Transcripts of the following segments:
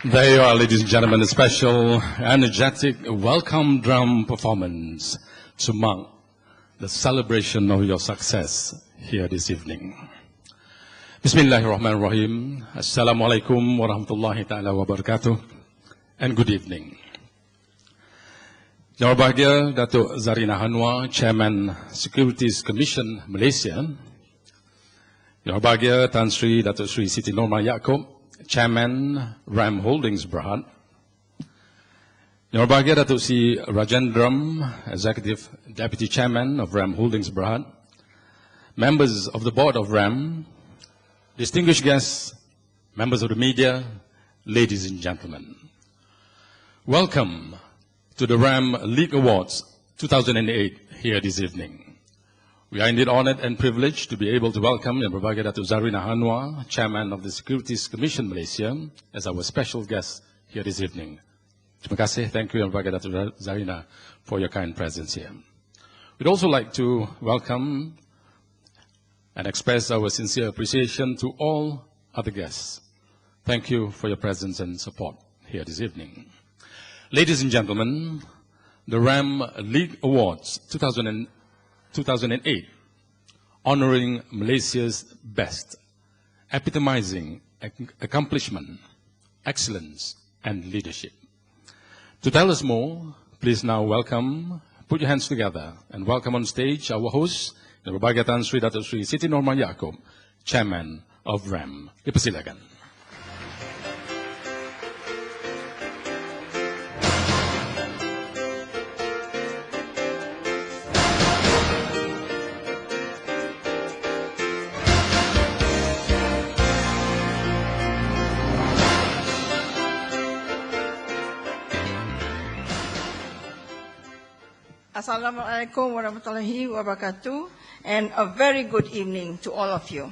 There you are, ladies and gentlemen, a special, energetic welcome drum performance to mark the celebration of your success here this evening. Bismillahirrahmanirrahim. Assalamualaikum warahmatullahi ta'ala wabarakatuh. And good evening. Yang berbahagia Datuk Zarina Hanwa, Chairman Securities Commission Malaysia. Yang berbahagia Tan Sri Datuk Sri Siti Norma Yaakob, Chairman RAM Holdings Berhad. Yang berbahagia Datuk Sri Rajendram, Executive Deputy Chairman of RAM Holdings Berhad. Members of the Board of RAM, distinguished guests, members of the media, ladies and gentlemen. Welcome to the RAM League Awards 2008 here this evening. We are indeed honored and privileged to be able to welcome Yang berbahagia Datuk Zarina Hanwa, Chairman of the Securities Commission Malaysia, as our special guest here this evening. Terima kasih, thank you Yang berbahagia Datuk Zarina for your kind presence here. We'd also like to welcome and express our sincere appreciation to all other guests. Thank you for your presence and support here this evening. Ladies and gentlemen, the RAM League Awards 2008, honoring Malaysia's best, epitomizing accomplishment, excellence, and leadership. To tell us more, please now welcome, put your hands together, and welcome on stage our host, Yang berbahagia Tan Sri Datuk Sri Siti Norma Yaakob, Chairman of RAM. Dipersilakan. Assalamualaikum warahmatullahi wabarakatuh, and a very good evening to all of you.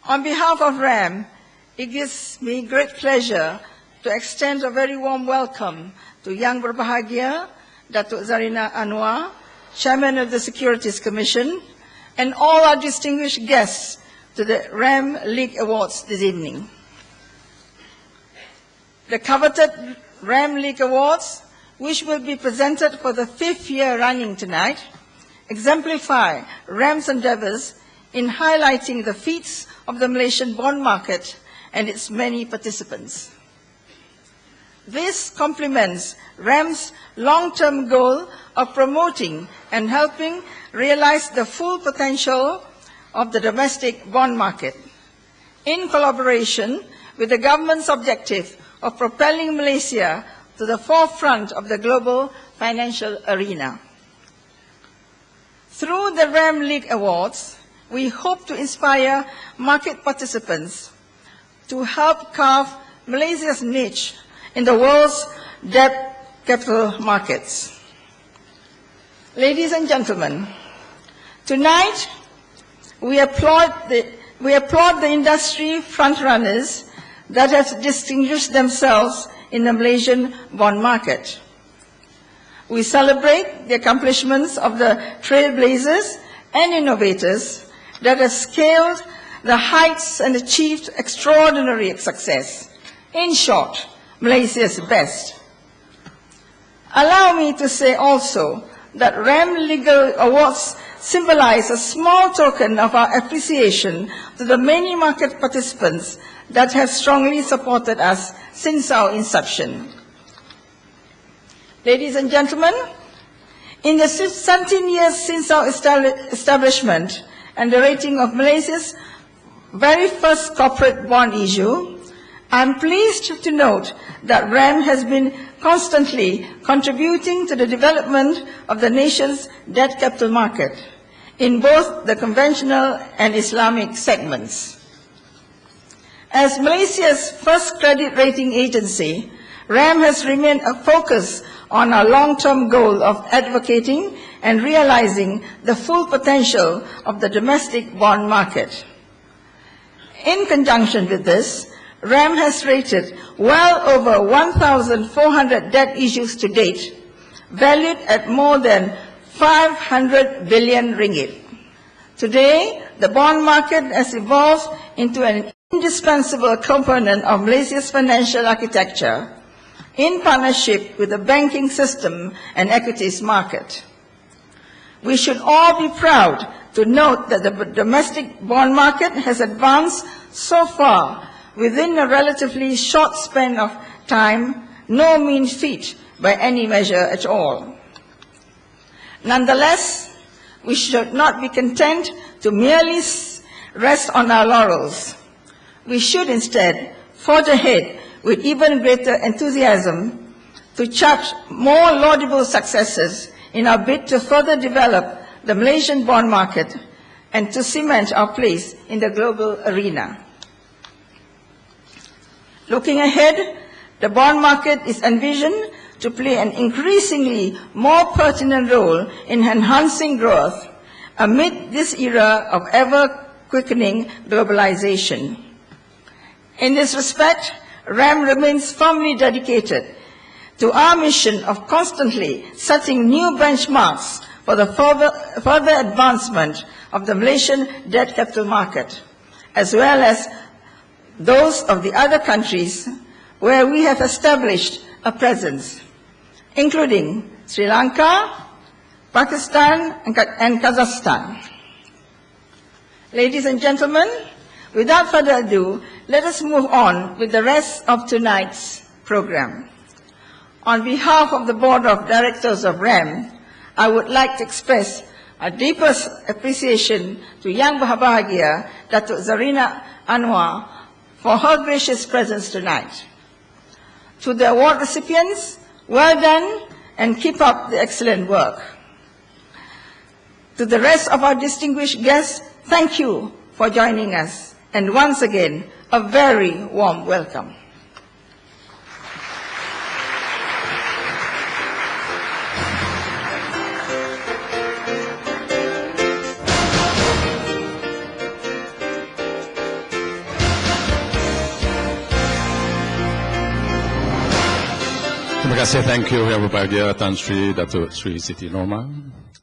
On behalf of RAM, it gives me great pleasure to extend a very warm welcome to Yang berbahagia Datuk Zarina Anwar, Chairman of the Securities Commission, and all our distinguished guests to the RAM League Awards this evening. The coveted RAM League Awards, which will be presented for the 5th year running tonight, exemplify RAM's endeavors in highlighting the feats of the Malaysian bond market and its many participants. This complements RAM's long-term goal of promoting and helping realize the full potential of the domestic bond market, in collaboration with the government's objective of propelling Malaysia to the forefront of the global financial arena. Through the RAM League Awards, we hope to inspire market participants to help carve Malaysia's niche in the world's debt capital markets. Ladies and gentlemen, tonight we applaud the industry frontrunners that have distinguished themselves in the Malaysian bond market. We celebrate the accomplishments of the trailblazers and innovators that have scaled the heights and achieved extraordinary success. In short, Malaysia's best. Allow me to say also that RAM Legal Awards symbolize a small token of our appreciation to the many market participants that have strongly supported us since our inception. Ladies and gentlemen, in the 17 years since our establishment and the rating of Malaysia's very first corporate bond issue, I'm pleased to note that RAM has been constantly contributing to the development of the nation's debt capital market in both the conventional and Islamic segments. As Malaysia's first credit rating agency, RAM has remained focused on our long-term goal of advocating and realizing the full potential of the domestic bond market. In conjunction with this, RAM has rated well over 1,400 debt issues to date, valued at more than 500 billion ringgit. Today, the bond market has evolved into an indispensable component of Malaysia's financial architecture in partnership with the banking system and equities market. We should all be proud to note that the domestic bond market has advanced so far within a relatively short span of time, no mean feat by any measure at all. Nonetheless, we should not be content to merely rest on our laurels. We should instead forge ahead with even greater enthusiasm to chart more laudable successes in our bid to further develop the Malaysian bond market and to cement our place in the global arena. Looking ahead, the bond market is envisioned to play an increasingly more pertinent role in enhancing growth amid this era of ever-quickening globalization. In this respect, RAM remains firmly dedicated to our mission of constantly setting new benchmarks for the further advancement of the Malaysian debt capital market, as well as those of the other countries where we have established a presence, including Sri Lanka, Pakistan, and Kazakhstan. Ladies and gentlemen, without further ado, let us move on with the rest of tonight's program. On behalf of the Board of Directors of RAM, I would like to express our deepest appreciation to Yang Berbahagia, Datuk Zarina Anwar, for her gracious presence tonight. To the award recipients, well done and keep up the excellent work. To the rest of our distinguished guests, thank you for joining us. And once again, a very warm welcome. Terima kasih, thank you, Yang Berbahagia Tan Sri Datuk Sri Siti Norma.